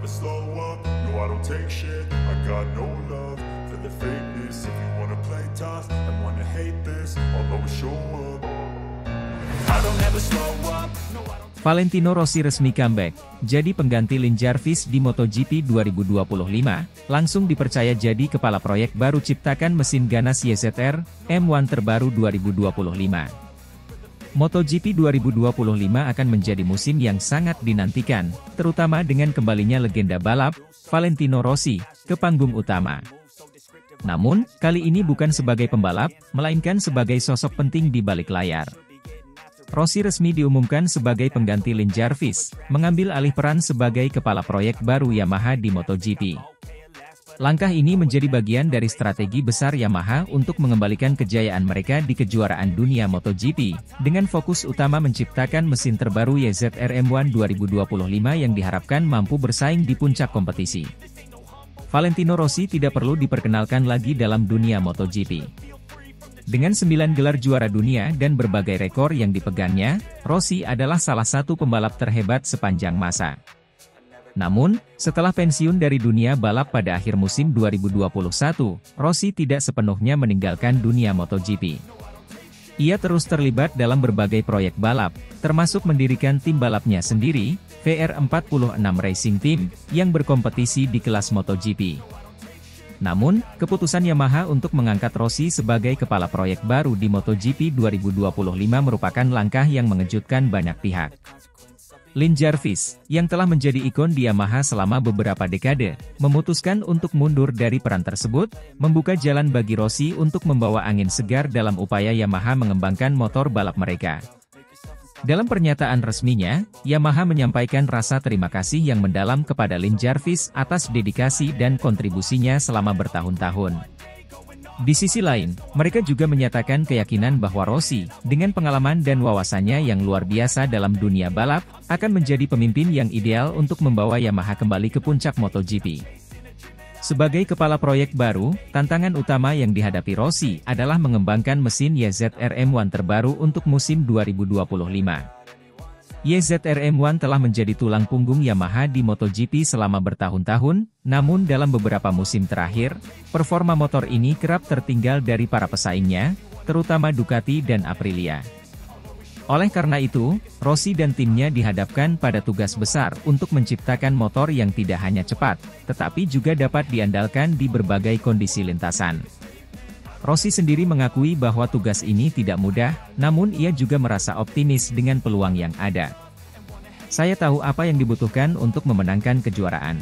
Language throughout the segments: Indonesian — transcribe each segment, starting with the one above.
slow up, no I don't take shit. I got no love for the fakeness. If you wanna play tough and wanna hate this, I'll always show up. I don't ever slow up, no I don't. Valentino Rossi resmi comeback, jadi pengganti Lin Jarvis di MotoGP 2025, langsung dipercaya jadi kepala proyek baru ciptakan mesin ganas YZR M1 terbaru 2025. MotoGP 2025 akan menjadi musim yang sangat dinantikan, terutama dengan kembalinya legenda balap, Valentino Rossi, ke panggung utama. Namun, kali ini bukan sebagai pembalap, melainkan sebagai sosok penting di balik layar. Rossi resmi diumumkan sebagai pengganti Lin Jarvis, mengambil alih peran sebagai kepala proyek baru Yamaha di MotoGP. Langkah ini menjadi bagian dari strategi besar Yamaha untuk mengembalikan kejayaan mereka di kejuaraan dunia MotoGP, dengan fokus utama menciptakan mesin terbaru YZR M1 2025 yang diharapkan mampu bersaing di puncak kompetisi. Valentino Rossi tidak perlu diperkenalkan lagi dalam dunia MotoGP. Dengan 9 gelar juara dunia dan berbagai rekor yang dipegangnya, Rossi adalah salah satu pembalap terhebat sepanjang masa. Namun, setelah pensiun dari dunia balap pada akhir musim 2021, Rossi tidak sepenuhnya meninggalkan dunia MotoGP. Ia terus terlibat dalam berbagai proyek balap, termasuk mendirikan tim balapnya sendiri, VR46 Racing Team, yang berkompetisi di kelas MotoGP. Namun, keputusan Yamaha untuk mengangkat Rossi sebagai kepala proyek baru di MotoGP 2025 merupakan langkah yang mengejutkan banyak pihak. Lin Jarvis, yang telah menjadi ikon di Yamaha selama beberapa dekade, memutuskan untuk mundur dari peran tersebut, membuka jalan bagi Rossi untuk membawa angin segar dalam upaya Yamaha mengembangkan motor balap mereka. Dalam pernyataan resminya, Yamaha menyampaikan rasa terima kasih yang mendalam kepada Lin Jarvis atas dedikasi dan kontribusinya selama bertahun-tahun. Di sisi lain, mereka juga menyatakan keyakinan bahwa Rossi, dengan pengalaman dan wawasannya yang luar biasa dalam dunia balap, akan menjadi pemimpin yang ideal untuk membawa Yamaha kembali ke puncak MotoGP. Sebagai kepala proyek baru, tantangan utama yang dihadapi Rossi adalah mengembangkan mesin YZR M1 terbaru untuk musim 2025. YZR M1 telah menjadi tulang punggung Yamaha di MotoGP selama bertahun-tahun, namun dalam beberapa musim terakhir, performa motor ini kerap tertinggal dari para pesaingnya, terutama Ducati dan Aprilia. Oleh karena itu, Rossi dan timnya dihadapkan pada tugas besar untuk menciptakan motor yang tidak hanya cepat, tetapi juga dapat diandalkan di berbagai kondisi lintasan. Rossi sendiri mengakui bahwa tugas ini tidak mudah, namun ia juga merasa optimis dengan peluang yang ada. Saya tahu apa yang dibutuhkan untuk memenangkan kejuaraan.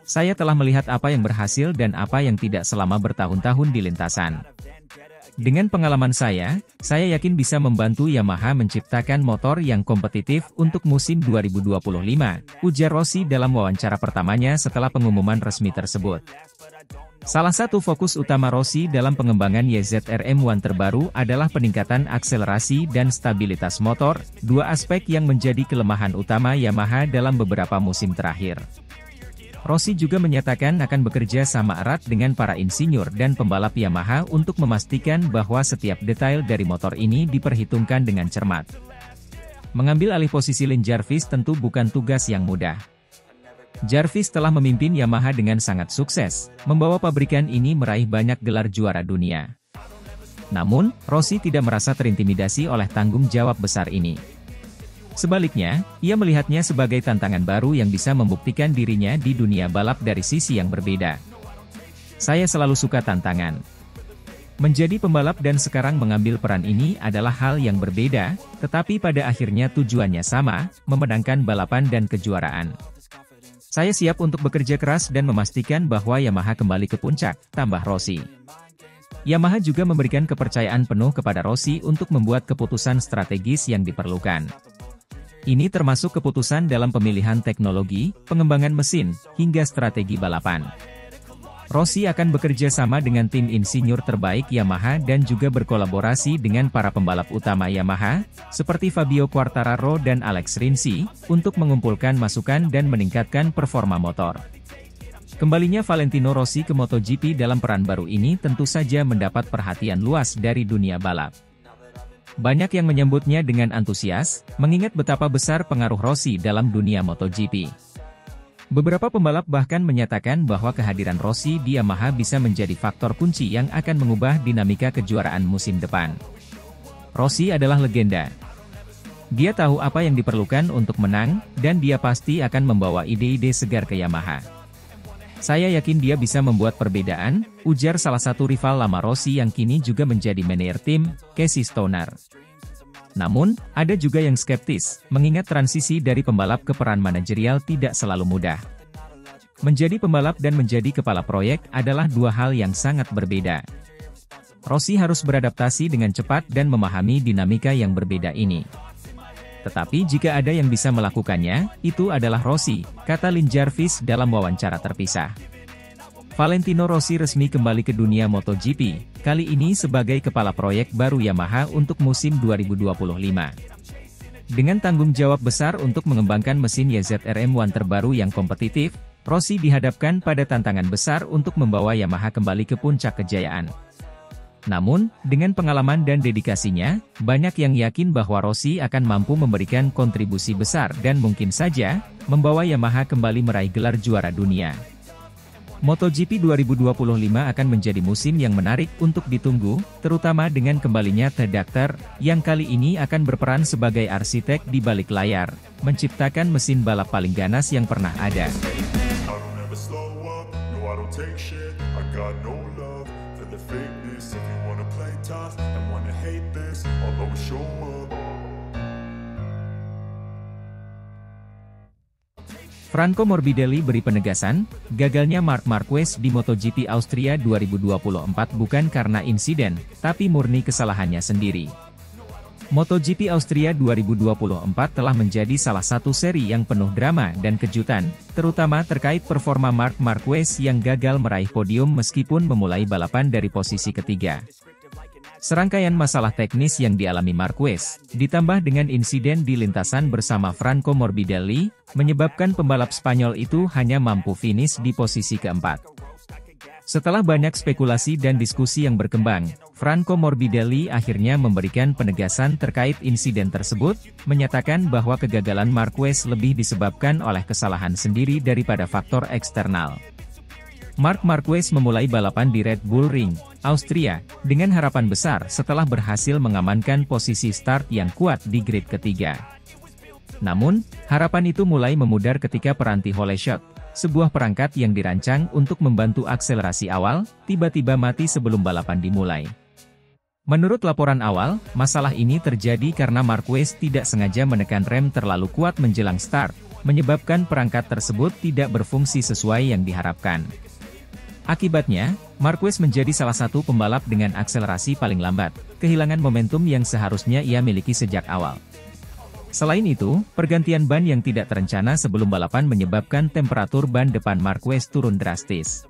Saya telah melihat apa yang berhasil dan apa yang tidak selama bertahun-tahun di lintasan. Dengan pengalaman saya yakin bisa membantu Yamaha menciptakan motor yang kompetitif untuk musim 2025, ujar Rossi dalam wawancara pertamanya setelah pengumuman resmi tersebut. Salah satu fokus utama Rossi dalam pengembangan YZR M1 terbaru adalah peningkatan akselerasi dan stabilitas motor, dua aspek yang menjadi kelemahan utama Yamaha dalam beberapa musim terakhir. Rossi juga menyatakan akan bekerja sama erat dengan para insinyur dan pembalap Yamaha untuk memastikan bahwa setiap detail dari motor ini diperhitungkan dengan cermat. Mengambil alih posisi Lin Jarvis tentu bukan tugas yang mudah. Jarvis telah memimpin Yamaha dengan sangat sukses, membawa pabrikan ini meraih banyak gelar juara dunia. Namun, Rossi tidak merasa terintimidasi oleh tanggung jawab besar ini. Sebaliknya, ia melihatnya sebagai tantangan baru yang bisa membuktikan dirinya di dunia balap dari sisi yang berbeda. Saya selalu suka tantangan. Menjadi pembalap dan sekarang mengambil peran ini adalah hal yang berbeda, tetapi pada akhirnya tujuannya sama, memenangkan balapan dan kejuaraan. Saya siap untuk bekerja keras dan memastikan bahwa Yamaha kembali ke puncak, tambah Rossi. Yamaha juga memberikan kepercayaan penuh kepada Rossi untuk membuat keputusan strategis yang diperlukan. Ini termasuk keputusan dalam pemilihan teknologi, pengembangan mesin, hingga strategi balapan. Rossi akan bekerja sama dengan tim insinyur terbaik Yamaha dan juga berkolaborasi dengan para pembalap utama Yamaha, seperti Fabio Quartararo dan Alex Rins, untuk mengumpulkan masukan dan meningkatkan performa motor. Kembalinya Valentino Rossi ke MotoGP dalam peran baru ini tentu saja mendapat perhatian luas dari dunia balap. Banyak yang menyambutnya dengan antusias, mengingat betapa besar pengaruh Rossi dalam dunia MotoGP. Beberapa pembalap bahkan menyatakan bahwa kehadiran Rossi di Yamaha bisa menjadi faktor kunci yang akan mengubah dinamika kejuaraan musim depan. Rossi adalah legenda. Dia tahu apa yang diperlukan untuk menang, dan dia pasti akan membawa ide-ide segar ke Yamaha. Saya yakin dia bisa membuat perbedaan, ujar salah satu rival lama Rossi yang kini juga menjadi manajer tim, Casey Stoner. Namun, ada juga yang skeptis, mengingat transisi dari pembalap ke peran manajerial tidak selalu mudah. Menjadi pembalap dan menjadi kepala proyek adalah dua hal yang sangat berbeda. Rossi harus beradaptasi dengan cepat dan memahami dinamika yang berbeda ini. Tetapi jika ada yang bisa melakukannya, itu adalah Rossi, kata Lin Jarvis dalam wawancara terpisah. Valentino Rossi resmi kembali ke dunia MotoGP, kali ini sebagai kepala proyek baru Yamaha untuk musim 2025. Dengan tanggung jawab besar untuk mengembangkan mesin YZR-M1 terbaru yang kompetitif, Rossi dihadapkan pada tantangan besar untuk membawa Yamaha kembali ke puncak kejayaan. Namun, dengan pengalaman dan dedikasinya, banyak yang yakin bahwa Rossi akan mampu memberikan kontribusi besar dan mungkin saja, membawa Yamaha kembali meraih gelar juara dunia. MotoGP 2025 akan menjadi musim yang menarik untuk ditunggu, terutama dengan kembalinya The Doctor, yang kali ini akan berperan sebagai arsitek di balik layar, menciptakan mesin balap paling ganas yang pernah ada. Franco Morbidelli beri penegasan, gagalnya Marc Marquez di MotoGP Austria 2024 bukan karena insiden, tapi murni kesalahannya sendiri. MotoGP Austria 2024 telah menjadi salah satu seri yang penuh drama dan kejutan, terutama terkait performa Marc Marquez yang gagal meraih podium meskipun memulai balapan dari posisi ketiga. Serangkaian masalah teknis yang dialami Marquez, ditambah dengan insiden di lintasan bersama Franco Morbidelli, menyebabkan pembalap Spanyol itu hanya mampu finish di posisi keempat. Setelah banyak spekulasi dan diskusi yang berkembang, Franco Morbidelli akhirnya memberikan penegasan terkait insiden tersebut, menyatakan bahwa kegagalan Marquez lebih disebabkan oleh kesalahan sendiri daripada faktor eksternal. Marc Marquez memulai balapan di Red Bull Ring, Austria, dengan harapan besar setelah berhasil mengamankan posisi start yang kuat di grid ketiga. Namun, harapan itu mulai memudar ketika peranti Hole Shot, sebuah perangkat yang dirancang untuk membantu akselerasi awal, tiba-tiba mati sebelum balapan dimulai. Menurut laporan awal, masalah ini terjadi karena Marquez tidak sengaja menekan rem terlalu kuat menjelang start, menyebabkan perangkat tersebut tidak berfungsi sesuai yang diharapkan. Akibatnya, Marquez menjadi salah satu pembalap dengan akselerasi paling lambat, kehilangan momentum yang seharusnya ia miliki sejak awal. Selain itu, pergantian ban yang tidak terencana sebelum balapan menyebabkan temperatur ban depan Marquez turun drastis.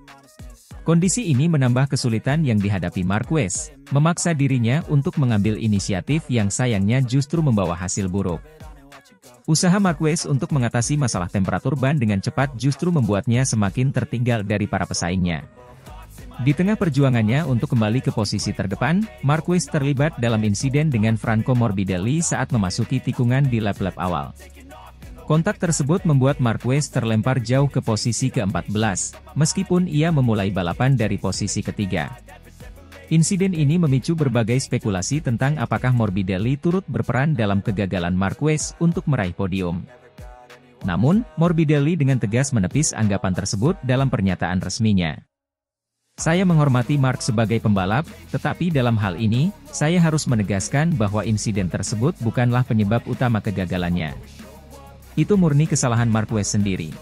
Kondisi ini menambah kesulitan yang dihadapi Marquez, memaksa dirinya untuk mengambil inisiatif yang sayangnya justru membawa hasil buruk. Usaha Marquez untuk mengatasi masalah temperatur ban dengan cepat justru membuatnya semakin tertinggal dari para pesaingnya. Di tengah perjuangannya untuk kembali ke posisi terdepan, Marquez terlibat dalam insiden dengan Franco Morbidelli saat memasuki tikungan di lap-lap awal. Kontak tersebut membuat Marquez terlempar jauh ke posisi ke-14, meskipun ia memulai balapan dari posisi ketiga. Insiden ini memicu berbagai spekulasi tentang apakah Morbidelli turut berperan dalam kegagalan Marquez untuk meraih podium. Namun, Morbidelli dengan tegas menepis anggapan tersebut dalam pernyataan resminya. Saya menghormati Marc sebagai pembalap, tetapi dalam hal ini, saya harus menegaskan bahwa insiden tersebut bukanlah penyebab utama kegagalannya. Itu murni kesalahan Marquez sendiri.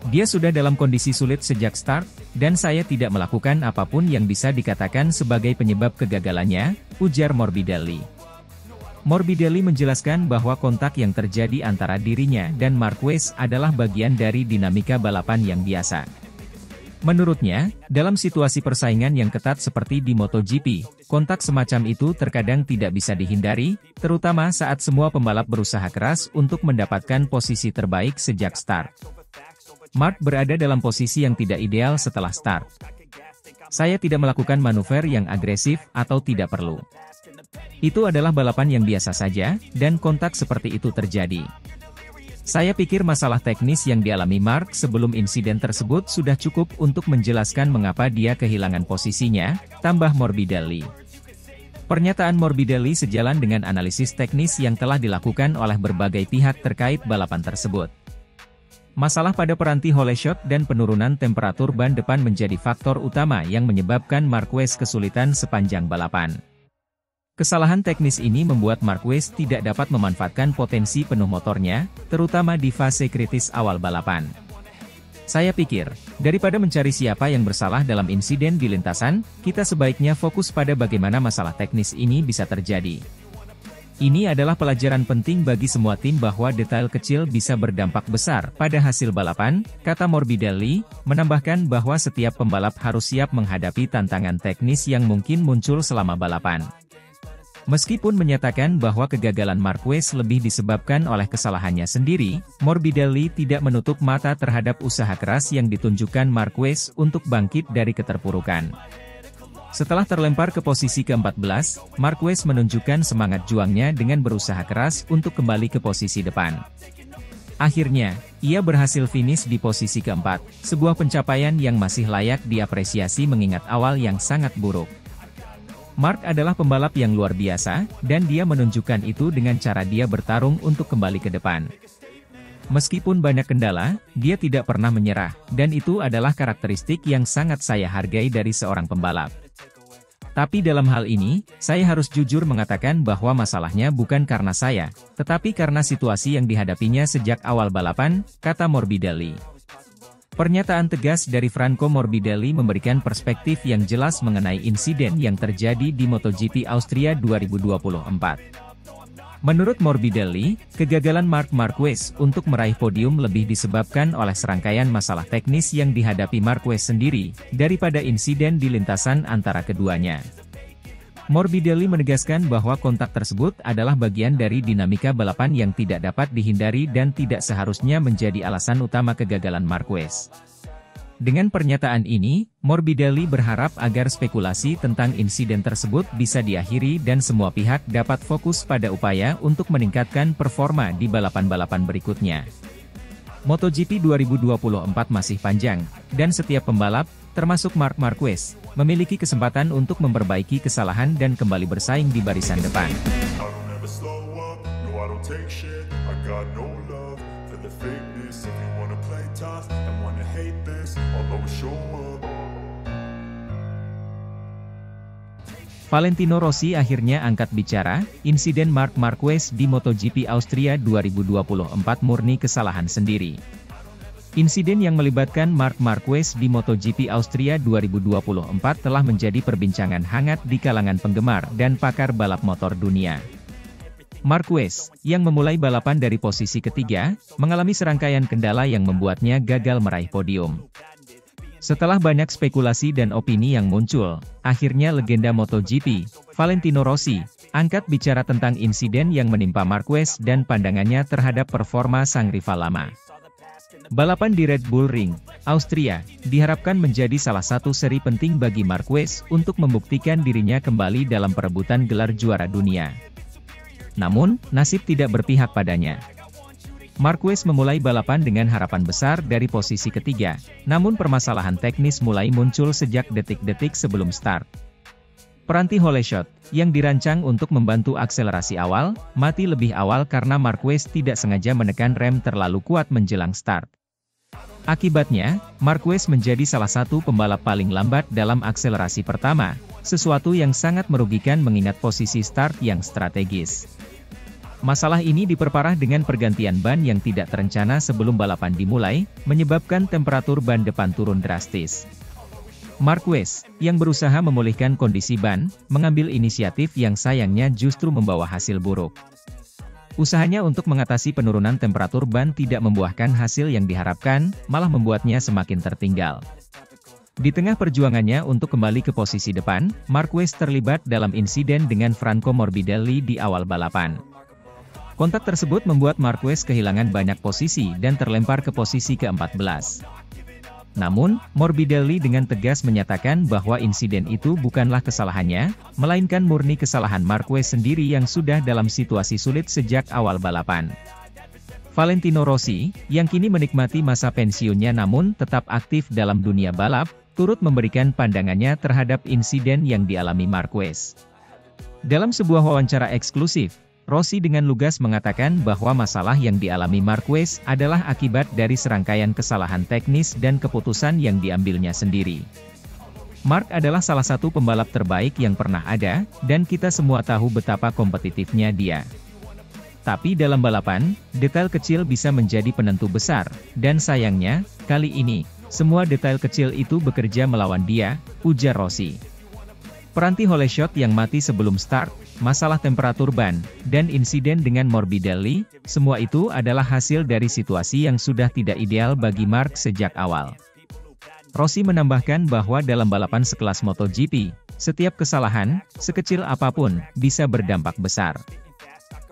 Dia sudah dalam kondisi sulit sejak start, dan saya tidak melakukan apapun yang bisa dikatakan sebagai penyebab kegagalannya, ujar Morbidelli. Morbidelli menjelaskan bahwa kontak yang terjadi antara dirinya dan Marquez adalah bagian dari dinamika balapan yang biasa. Menurutnya, dalam situasi persaingan yang ketat seperti di MotoGP, kontak semacam itu terkadang tidak bisa dihindari, terutama saat semua pembalap berusaha keras untuk mendapatkan posisi terbaik sejak start. Marc berada dalam posisi yang tidak ideal setelah start. Saya tidak melakukan manuver yang agresif atau tidak perlu. Itu adalah balapan yang biasa saja, dan kontak seperti itu terjadi. Saya pikir masalah teknis yang dialami Mark sebelum insiden tersebut sudah cukup untuk menjelaskan mengapa dia kehilangan posisinya, tambah Morbidelli. Pernyataan Morbidelli sejalan dengan analisis teknis yang telah dilakukan oleh berbagai pihak terkait balapan tersebut. Masalah pada peranti holeshot dan penurunan temperatur ban depan menjadi faktor utama yang menyebabkan Marquez kesulitan sepanjang balapan. Kesalahan teknis ini membuat Marquez tidak dapat memanfaatkan potensi penuh motornya, terutama di fase kritis awal balapan. Saya pikir, daripada mencari siapa yang bersalah dalam insiden di lintasan, kita sebaiknya fokus pada bagaimana masalah teknis ini bisa terjadi. Ini adalah pelajaran penting bagi semua tim bahwa detail kecil bisa berdampak besar pada hasil balapan, kata Morbidelli, menambahkan bahwa setiap pembalap harus siap menghadapi tantangan teknis yang mungkin muncul selama balapan. Meskipun menyatakan bahwa kegagalan Marquez lebih disebabkan oleh kesalahannya sendiri, Morbidelli tidak menutup mata terhadap usaha keras yang ditunjukkan Marquez untuk bangkit dari keterpurukan. Setelah terlempar ke posisi ke-14, Marquez menunjukkan semangat juangnya dengan berusaha keras untuk kembali ke posisi depan. Akhirnya, ia berhasil finish di posisi keempat, sebuah pencapaian yang masih layak diapresiasi mengingat awal yang sangat buruk. Mark adalah pembalap yang luar biasa, dan dia menunjukkan itu dengan cara dia bertarung untuk kembali ke depan. Meskipun banyak kendala, dia tidak pernah menyerah, dan itu adalah karakteristik yang sangat saya hargai dari seorang pembalap. Tapi dalam hal ini, saya harus jujur mengatakan bahwa masalahnya bukan karena saya, tetapi karena situasi yang dihadapinya sejak awal balapan, kata Morbidelli. Pernyataan tegas dari Franco Morbidelli memberikan perspektif yang jelas mengenai insiden yang terjadi di MotoGP Austria 2024. Menurut Morbidelli, kegagalan Marc Marquez untuk meraih podium lebih disebabkan oleh serangkaian masalah teknis yang dihadapi Marquez sendiri, daripada insiden di lintasan antara keduanya. Morbidelli menegaskan bahwa kontak tersebut adalah bagian dari dinamika balapan yang tidak dapat dihindari dan tidak seharusnya menjadi alasan utama kegagalan Marquez. Dengan pernyataan ini, Morbidelli berharap agar spekulasi tentang insiden tersebut bisa diakhiri dan semua pihak dapat fokus pada upaya untuk meningkatkan performa di balapan-balapan berikutnya. MotoGP 2024 masih panjang, dan setiap pembalap, termasuk Marc Marquez, memiliki kesempatan untuk memperbaiki kesalahan dan kembali bersaing di barisan depan. Valentino Rossi akhirnya angkat bicara, insiden Marc Marquez di MotoGP Austria 2024 murni kesalahan sendiri. Insiden yang melibatkan Marc Marquez di MotoGP Austria 2024 telah menjadi perbincangan hangat di kalangan penggemar dan pakar balap motor dunia. Marquez, yang memulai balapan dari posisi ketiga, mengalami serangkaian kendala yang membuatnya gagal meraih podium. Setelah banyak spekulasi dan opini yang muncul, akhirnya legenda MotoGP, Valentino Rossi, angkat bicara tentang insiden yang menimpa Marquez dan pandangannya terhadap performa sang rival lama. Balapan di Red Bull Ring, Austria, diharapkan menjadi salah satu seri penting bagi Marquez untuk membuktikan dirinya kembali dalam perebutan gelar juara dunia. Namun, nasib tidak berpihak padanya. Marquez memulai balapan dengan harapan besar dari posisi ketiga, namun permasalahan teknis mulai muncul sejak detik-detik sebelum start. Peranti holeshot, yang dirancang untuk membantu akselerasi awal, mati lebih awal karena Marquez tidak sengaja menekan rem terlalu kuat menjelang start. Akibatnya, Marquez menjadi salah satu pembalap paling lambat dalam akselerasi pertama, sesuatu yang sangat merugikan mengingat posisi start yang strategis. Masalah ini diperparah dengan pergantian ban yang tidak terencana sebelum balapan dimulai, menyebabkan temperatur ban depan turun drastis. Marquez, yang berusaha memulihkan kondisi ban, mengambil inisiatif yang sayangnya justru membawa hasil buruk. Usahanya untuk mengatasi penurunan temperatur ban tidak membuahkan hasil yang diharapkan, malah membuatnya semakin tertinggal. Di tengah perjuangannya untuk kembali ke posisi depan, Marquez terlibat dalam insiden dengan Franco Morbidelli di awal balapan. Kontak tersebut membuat Marquez kehilangan banyak posisi dan terlempar ke posisi ke-14. Namun, Morbidelli dengan tegas menyatakan bahwa insiden itu bukanlah kesalahannya, melainkan murni kesalahan Marquez sendiri yang sudah dalam situasi sulit sejak awal balapan. Valentino Rossi, yang kini menikmati masa pensiunnya namun tetap aktif dalam dunia balap, turut memberikan pandangannya terhadap insiden yang dialami Marquez. Dalam sebuah wawancara eksklusif, Rossi dengan lugas mengatakan bahwa masalah yang dialami Marquez adalah akibat dari serangkaian kesalahan teknis dan keputusan yang diambilnya sendiri. Mark adalah salah satu pembalap terbaik yang pernah ada, dan kita semua tahu betapa kompetitifnya dia. Tapi dalam balapan, detail kecil bisa menjadi penentu besar, dan sayangnya, kali ini, semua detail kecil itu bekerja melawan dia, ujar Rossi. Peranti hole shot yang mati sebelum start, masalah temperatur ban, dan insiden dengan Morbidelli, semua itu adalah hasil dari situasi yang sudah tidak ideal bagi Mark sejak awal. Rossi menambahkan bahwa dalam balapan sekelas MotoGP, setiap kesalahan, sekecil apapun, bisa berdampak besar.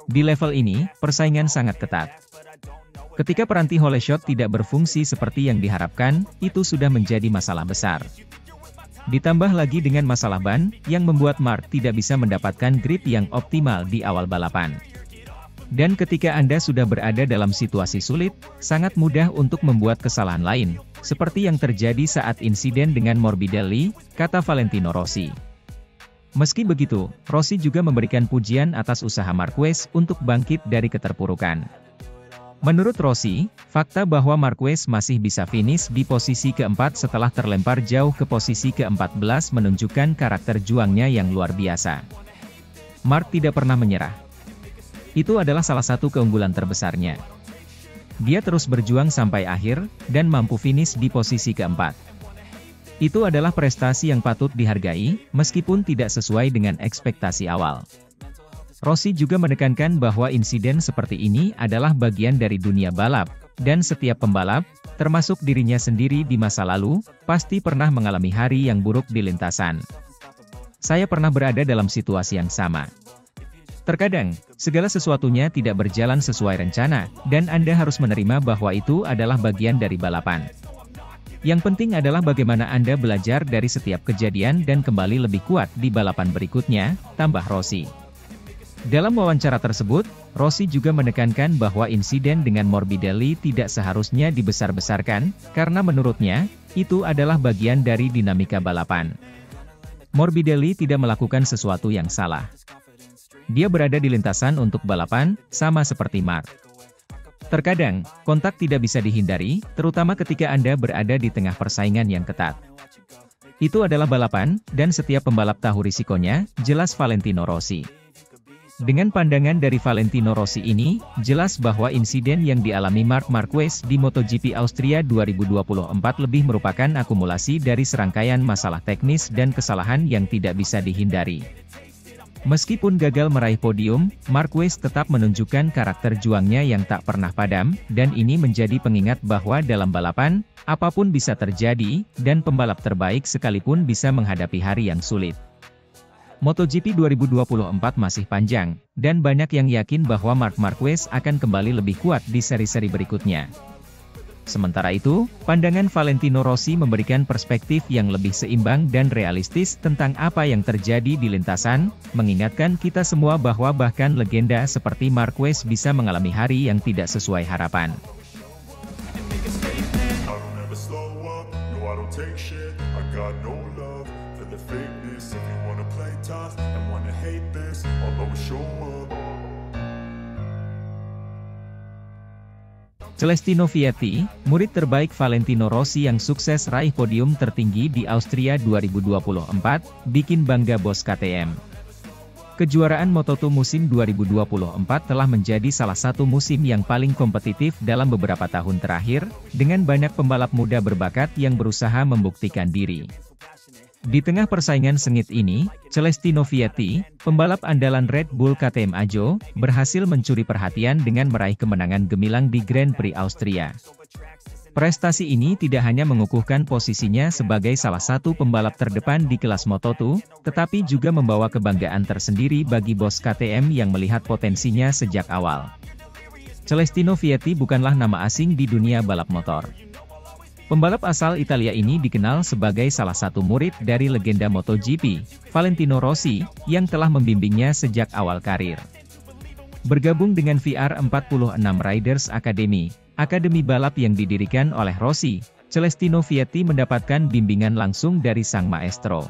Di level ini, persaingan sangat ketat. Ketika peranti hole shot tidak berfungsi seperti yang diharapkan, itu sudah menjadi masalah besar. Ditambah lagi dengan masalah ban, yang membuat Mark tidak bisa mendapatkan grip yang optimal di awal balapan. Dan ketika Anda sudah berada dalam situasi sulit, sangat mudah untuk membuat kesalahan lain, seperti yang terjadi saat insiden dengan Morbidelli, kata Valentino Rossi. Meski begitu, Rossi juga memberikan pujian atas usaha Marquez untuk bangkit dari keterpurukan. Menurut Rossi, fakta bahwa Marquez masih bisa finish di posisi keempat setelah terlempar jauh ke posisi ke-14 menunjukkan karakter juangnya yang luar biasa. Mark tidak pernah menyerah. Itu adalah salah satu keunggulan terbesarnya. Dia terus berjuang sampai akhir, dan mampu finish di posisi keempat. Itu adalah prestasi yang patut dihargai, meskipun tidak sesuai dengan ekspektasi awal. Rossi juga menekankan bahwa insiden seperti ini adalah bagian dari dunia balap, dan setiap pembalap, termasuk dirinya sendiri di masa lalu, pasti pernah mengalami hari yang buruk di lintasan. Saya pernah berada dalam situasi yang sama. Terkadang, segala sesuatunya tidak berjalan sesuai rencana, dan Anda harus menerima bahwa itu adalah bagian dari balapan. Yang penting adalah bagaimana Anda belajar dari setiap kejadian dan kembali lebih kuat di balapan berikutnya, tambah Rossi. Dalam wawancara tersebut, Rossi juga menekankan bahwa insiden dengan Morbidelli tidak seharusnya dibesar-besarkan, karena menurutnya, itu adalah bagian dari dinamika balapan. Morbidelli tidak melakukan sesuatu yang salah. Dia berada di lintasan untuk balapan, sama seperti Mark. Terkadang, kontak tidak bisa dihindari, terutama ketika Anda berada di tengah persaingan yang ketat. Itu adalah balapan, dan setiap pembalap tahu risikonya, jelas Valentino Rossi. Dengan pandangan dari Valentino Rossi ini, jelas bahwa insiden yang dialami Marc Marquez di MotoGP Austria 2024 lebih merupakan akumulasi dari serangkaian masalah teknis dan kesalahan yang tidak bisa dihindari. Meskipun gagal meraih podium, Marquez tetap menunjukkan karakter juangnya yang tak pernah padam, dan ini menjadi pengingat bahwa dalam balapan, apapun bisa terjadi, dan pembalap terbaik sekalipun bisa menghadapi hari yang sulit. MotoGP 2024 masih panjang, dan banyak yang yakin bahwa Marc Marquez akan kembali lebih kuat di seri-seri berikutnya. Sementara itu, pandangan Valentino Rossi memberikan perspektif yang lebih seimbang dan realistis tentang apa yang terjadi di lintasan, mengingatkan kita semua bahwa bahkan legenda seperti Marquez bisa mengalami hari yang tidak sesuai harapan. Celestino Vietti, murid terbaik Valentino Rossi yang sukses raih podium tertinggi di Austria 2024, bikin bangga bos KTM. Kejuaraan Moto2 musim 2024 telah menjadi salah satu musim yang paling kompetitif dalam beberapa tahun terakhir, dengan banyak pembalap muda berbakat yang berusaha membuktikan diri. Di tengah persaingan sengit ini, Celestino Vietti, pembalap andalan Red Bull KTM Ajo, berhasil mencuri perhatian dengan meraih kemenangan gemilang di Grand Prix Austria. Prestasi ini tidak hanya mengukuhkan posisinya sebagai salah satu pembalap terdepan di kelas Moto2, tetapi juga membawa kebanggaan tersendiri bagi bos KTM yang melihat potensinya sejak awal. Celestino Vietti bukanlah nama asing di dunia balap motor. Pembalap asal Italia ini dikenal sebagai salah satu murid dari legenda MotoGP, Valentino Rossi, yang telah membimbingnya sejak awal karir. Bergabung dengan VR46 Riders Academy, akademi balap yang didirikan oleh Rossi, Celestino Vietti mendapatkan bimbingan langsung dari sang maestro.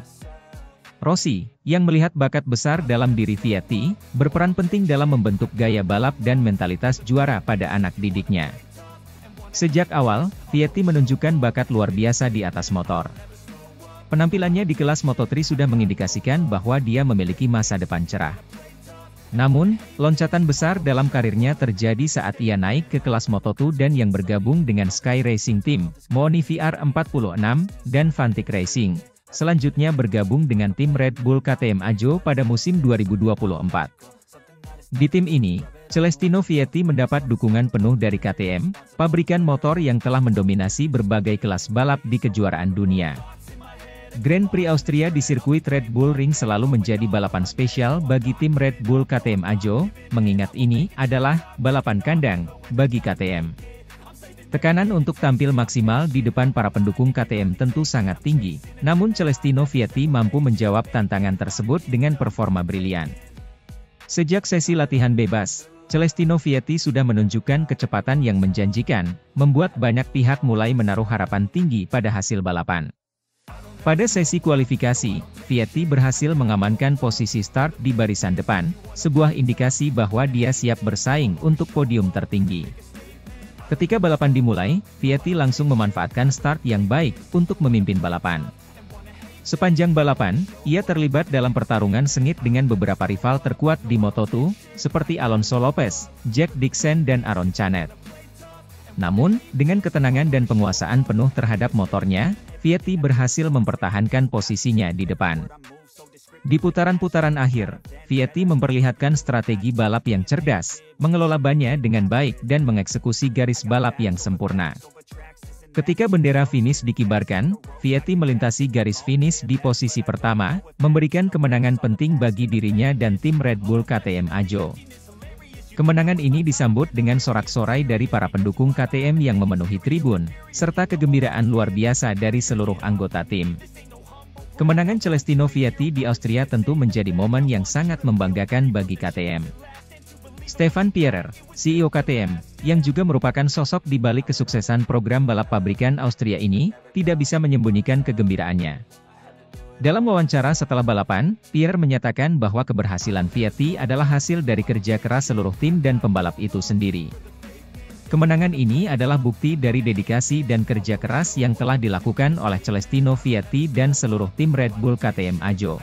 Rossi, yang melihat bakat besar dalam diri Vietti, berperan penting dalam membentuk gaya balap dan mentalitas juara pada anak didiknya. Sejak awal, Vietti menunjukkan bakat luar biasa di atas motor. Penampilannya di kelas Moto3 sudah mengindikasikan bahwa dia memiliki masa depan cerah. Namun, loncatan besar dalam karirnya terjadi saat ia naik ke kelas Moto2 dan yang bergabung dengan Sky Racing Team, Moni VR46, dan Vantic Racing. Selanjutnya bergabung dengan tim Red Bull KTM Ajo pada musim 2024. Di tim ini, Celestino Vietti mendapat dukungan penuh dari KTM, pabrikan motor yang telah mendominasi berbagai kelas balap di kejuaraan dunia. Grand Prix Austria di sirkuit Red Bull Ring selalu menjadi balapan spesial bagi tim Red Bull KTM Ajo, mengingat ini adalah balapan kandang bagi KTM. Tekanan untuk tampil maksimal di depan para pendukung KTM tentu sangat tinggi, namun Celestino Vietti mampu menjawab tantangan tersebut dengan performa brilian. Sejak sesi latihan bebas, Celestino Vietti sudah menunjukkan kecepatan yang menjanjikan, membuat banyak pihak mulai menaruh harapan tinggi pada hasil balapan. Pada sesi kualifikasi, Vietti berhasil mengamankan posisi start di barisan depan, sebuah indikasi bahwa dia siap bersaing untuk podium tertinggi. Ketika balapan dimulai, Vietti langsung memanfaatkan start yang baik untuk memimpin balapan. Sepanjang balapan, ia terlibat dalam pertarungan sengit dengan beberapa rival terkuat di Moto2, seperti Alonso Lopez, Jack Dixon dan Aaron Canet. Namun, dengan ketenangan dan penguasaan penuh terhadap motornya, Vietti berhasil mempertahankan posisinya di depan. Di putaran-putaran akhir, Vietti memperlihatkan strategi balap yang cerdas, mengelola bannya dengan baik dan mengeksekusi garis balap yang sempurna. Ketika bendera finish dikibarkan, Vietti melintasi garis finish di posisi pertama, memberikan kemenangan penting bagi dirinya dan tim Red Bull KTM Ajo. Kemenangan ini disambut dengan sorak-sorai dari para pendukung KTM yang memenuhi tribun, serta kegembiraan luar biasa dari seluruh anggota tim. Kemenangan Celestino Vietti di Austria tentu menjadi momen yang sangat membanggakan bagi KTM. Stefan Pierer, CEO KTM, yang juga merupakan sosok di balik kesuksesan program balap pabrikan Austria ini, tidak bisa menyembunyikan kegembiraannya. Dalam wawancara setelah balapan, Pierre menyatakan bahwa keberhasilan Vietti adalah hasil dari kerja keras seluruh tim dan pembalap itu sendiri. Kemenangan ini adalah bukti dari dedikasi dan kerja keras yang telah dilakukan oleh Celestino Vietti dan seluruh tim Red Bull KTM Ajo.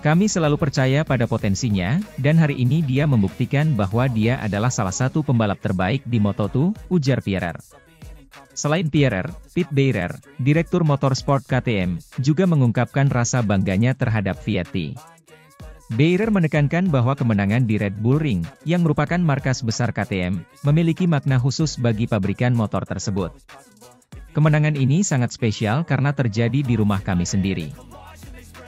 Kami selalu percaya pada potensinya, dan hari ini dia membuktikan bahwa dia adalah salah satu pembalap terbaik di Moto2, ujar Pierre. Selain Pierre, Pete Beirer, Direktur Motorsport KTM, juga mengungkapkan rasa bangganya terhadap Vietti. Beirer menekankan bahwa kemenangan di Red Bull Ring, yang merupakan markas besar KTM, memiliki makna khusus bagi pabrikan motor tersebut. Kemenangan ini sangat spesial karena terjadi di rumah kami sendiri.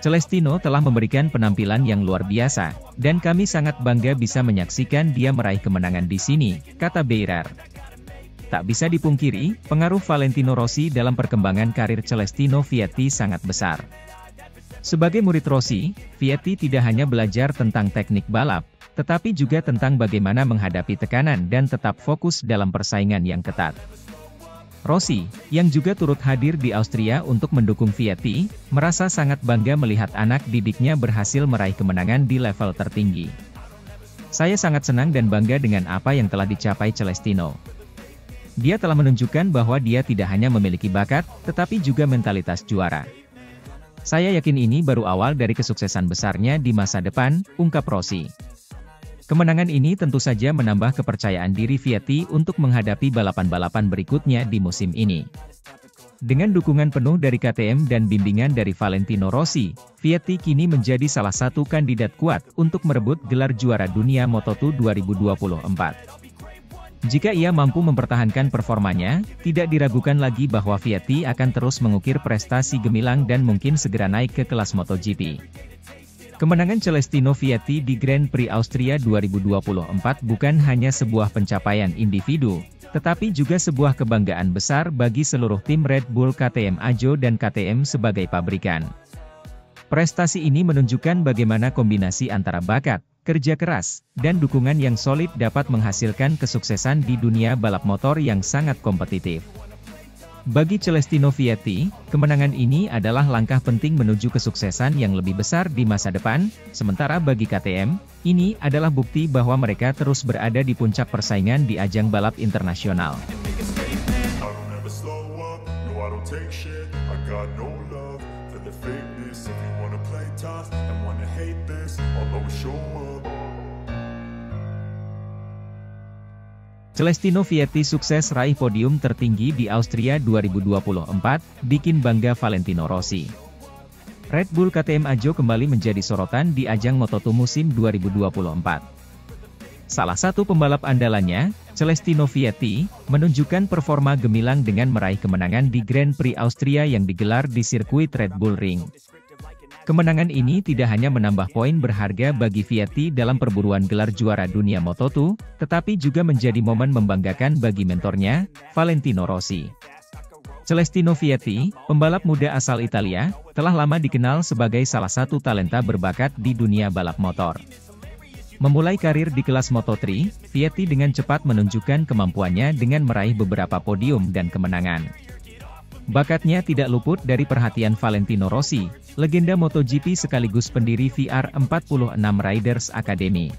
Celestino telah memberikan penampilan yang luar biasa, dan kami sangat bangga bisa menyaksikan dia meraih kemenangan di sini, kata Beirer. Tak bisa dipungkiri, pengaruh Valentino Rossi dalam perkembangan karir Celestino Vietti sangat besar. Sebagai murid Rossi, Vietti tidak hanya belajar tentang teknik balap, tetapi juga tentang bagaimana menghadapi tekanan dan tetap fokus dalam persaingan yang ketat. Rossi, yang juga turut hadir di Austria untuk mendukung Vietti, merasa sangat bangga melihat anak didiknya berhasil meraih kemenangan di level tertinggi. Saya sangat senang dan bangga dengan apa yang telah dicapai Celestino. Dia telah menunjukkan bahwa dia tidak hanya memiliki bakat, tetapi juga mentalitas juara. Saya yakin ini baru awal dari kesuksesan besarnya di masa depan, ungkap Rossi. Kemenangan ini tentu saja menambah kepercayaan diri Vietti untuk menghadapi balapan-balapan berikutnya di musim ini. Dengan dukungan penuh dari KTM dan bimbingan dari Valentino Rossi, Vietti kini menjadi salah satu kandidat kuat untuk merebut gelar juara dunia Moto2 2024. Jika ia mampu mempertahankan performanya, tidak diragukan lagi bahwa Vietti akan terus mengukir prestasi gemilang dan mungkin segera naik ke kelas MotoGP. Kemenangan Celestino Vietti di Grand Prix Austria 2024 bukan hanya sebuah pencapaian individu, tetapi juga sebuah kebanggaan besar bagi seluruh tim Red Bull KTM Ajo dan KTM sebagai pabrikan. Prestasi ini menunjukkan bagaimana kombinasi antara bakat, kerja keras, dan dukungan yang solid dapat menghasilkan kesuksesan di dunia balap motor yang sangat kompetitif. Bagi Celestino Vietti, kemenangan ini adalah langkah penting menuju kesuksesan yang lebih besar di masa depan, sementara bagi KTM, ini adalah bukti bahwa mereka terus berada di puncak persaingan di ajang balap internasional. Celestino Vietti sukses raih podium tertinggi di Austria 2024, bikin bangga Valentino Rossi. Red Bull KTM Ajo kembali menjadi sorotan di ajang Moto2 musim 2024. Salah satu pembalap andalannya, Celestino Vietti, menunjukkan performa gemilang dengan meraih kemenangan di Grand Prix Austria yang digelar di sirkuit Red Bull Ring. Kemenangan ini tidak hanya menambah poin berharga bagi Vietti dalam perburuan gelar juara dunia Moto2, tetapi juga menjadi momen membanggakan bagi mentornya, Valentino Rossi. Celestino Vietti, pembalap muda asal Italia, telah lama dikenal sebagai salah satu talenta berbakat di dunia balap motor. Memulai karir di kelas Moto3, Vietti dengan cepat menunjukkan kemampuannya dengan meraih beberapa podium dan kemenangan. Bakatnya tidak luput dari perhatian Valentino Rossi, legenda MotoGP sekaligus pendiri VR46 Riders Academy.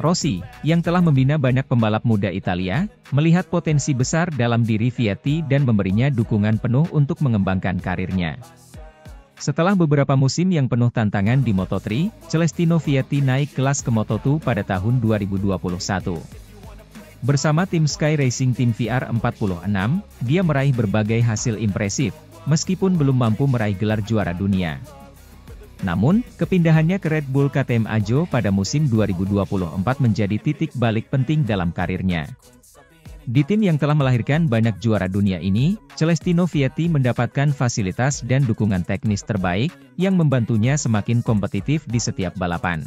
Rossi, yang telah membina banyak pembalap muda Italia, melihat potensi besar dalam diri Vietti dan memberinya dukungan penuh untuk mengembangkan karirnya. Setelah beberapa musim yang penuh tantangan di Moto3, Celestino Vietti naik kelas ke Moto2 pada tahun 2021. Bersama tim Sky Racing Team VR46, dia meraih berbagai hasil impresif, meskipun belum mampu meraih gelar juara dunia. Namun, kepindahannya ke Red Bull KTM Ajo pada musim 2024 menjadi titik balik penting dalam karirnya. Di tim yang telah melahirkan banyak juara dunia ini, Celestino Vietti mendapatkan fasilitas dan dukungan teknis terbaik, yang membantunya semakin kompetitif di setiap balapan.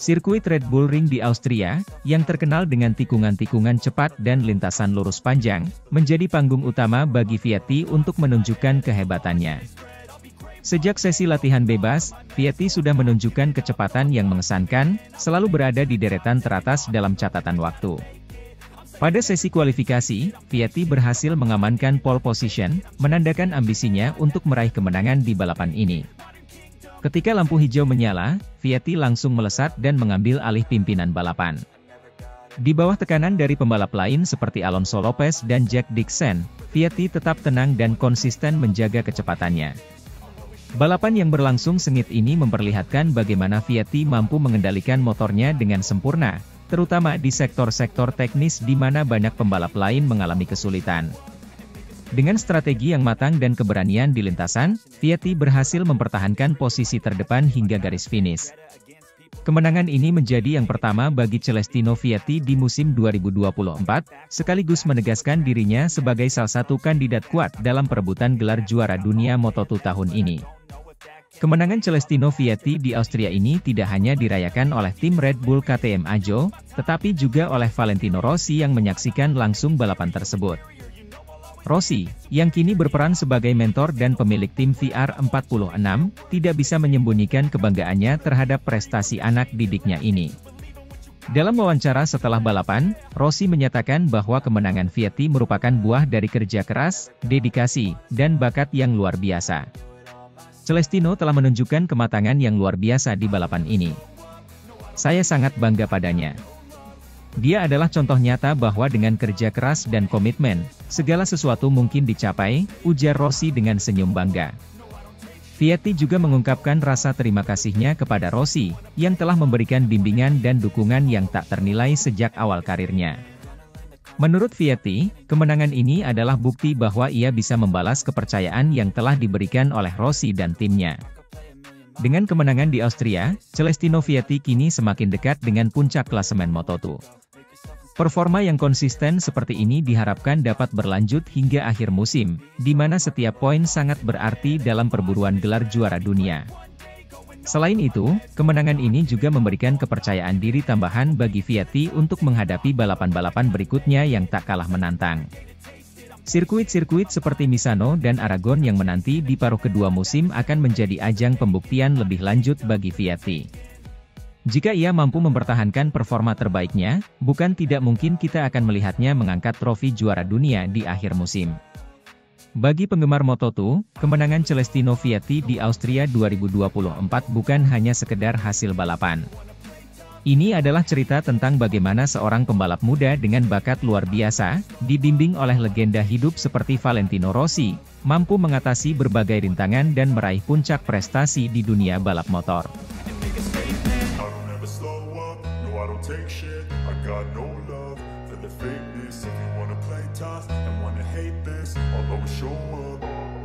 Sirkuit Red Bull Ring di Austria, yang terkenal dengan tikungan-tikungan cepat dan lintasan lurus panjang, menjadi panggung utama bagi Vietti untuk menunjukkan kehebatannya. Sejak sesi latihan bebas, Vietti sudah menunjukkan kecepatan yang mengesankan, selalu berada di deretan teratas dalam catatan waktu. Pada sesi kualifikasi, Vietti berhasil mengamankan pole position, menandakan ambisinya untuk meraih kemenangan di balapan ini. Ketika lampu hijau menyala, Vietti langsung melesat dan mengambil alih pimpinan balapan. Di bawah tekanan dari pembalap lain seperti Alonso Lopez dan Jack Dixon, Vietti tetap tenang dan konsisten menjaga kecepatannya. Balapan yang berlangsung sengit ini memperlihatkan bagaimana Vietti mampu mengendalikan motornya dengan sempurna, terutama di sektor-sektor teknis di mana banyak pembalap lain mengalami kesulitan. Dengan strategi yang matang dan keberanian di lintasan, Vietti berhasil mempertahankan posisi terdepan hingga garis finish. Kemenangan ini menjadi yang pertama bagi Celestino Vietti di musim 2024, sekaligus menegaskan dirinya sebagai salah satu kandidat kuat dalam perebutan gelar juara dunia Moto2 tahun ini. Kemenangan Celestino Vietti di Austria ini tidak hanya dirayakan oleh tim Red Bull KTM Ajo, tetapi juga oleh Valentino Rossi yang menyaksikan langsung balapan tersebut. Rossi, yang kini berperan sebagai mentor dan pemilik tim VR46, tidak bisa menyembunyikan kebanggaannya terhadap prestasi anak didiknya ini. Dalam wawancara setelah balapan, Rossi menyatakan bahwa kemenangan Vietti merupakan buah dari kerja keras, dedikasi, dan bakat yang luar biasa. Celestino telah menunjukkan kematangan yang luar biasa di balapan ini. Saya sangat bangga padanya. Dia adalah contoh nyata bahwa dengan kerja keras dan komitmen, segala sesuatu mungkin dicapai, ujar Rossi dengan senyum bangga. Vietti juga mengungkapkan rasa terima kasihnya kepada Rossi, yang telah memberikan bimbingan dan dukungan yang tak ternilai sejak awal karirnya. Menurut Vietti, kemenangan ini adalah bukti bahwa ia bisa membalas kepercayaan yang telah diberikan oleh Rossi dan timnya. Dengan kemenangan di Austria, Celestino Vietti kini semakin dekat dengan puncak klasemen Moto2. Performa yang konsisten seperti ini diharapkan dapat berlanjut hingga akhir musim, di mana setiap poin sangat berarti dalam perburuan gelar juara dunia. Selain itu, kemenangan ini juga memberikan kepercayaan diri tambahan bagi Vietti untuk menghadapi balapan-balapan berikutnya yang tak kalah menantang. Sirkuit-sirkuit seperti Misano dan Aragon yang menanti di paruh kedua musim akan menjadi ajang pembuktian lebih lanjut bagi Vietti. Jika ia mampu mempertahankan performa terbaiknya, bukan tidak mungkin kita akan melihatnya mengangkat trofi juara dunia di akhir musim. Bagi penggemar Moto2, kemenangan Celestino Vietti di Austria 2024 bukan hanya sekedar hasil balapan. Ini adalah cerita tentang bagaimana seorang pembalap muda dengan bakat luar biasa, dibimbing oleh legenda hidup seperti Valentino Rossi, mampu mengatasi berbagai rintangan dan meraih puncak prestasi di dunia balap motor. Take shit, I got no love for the fakeness. If you wanna play tough and wanna hate this, I'll always show up.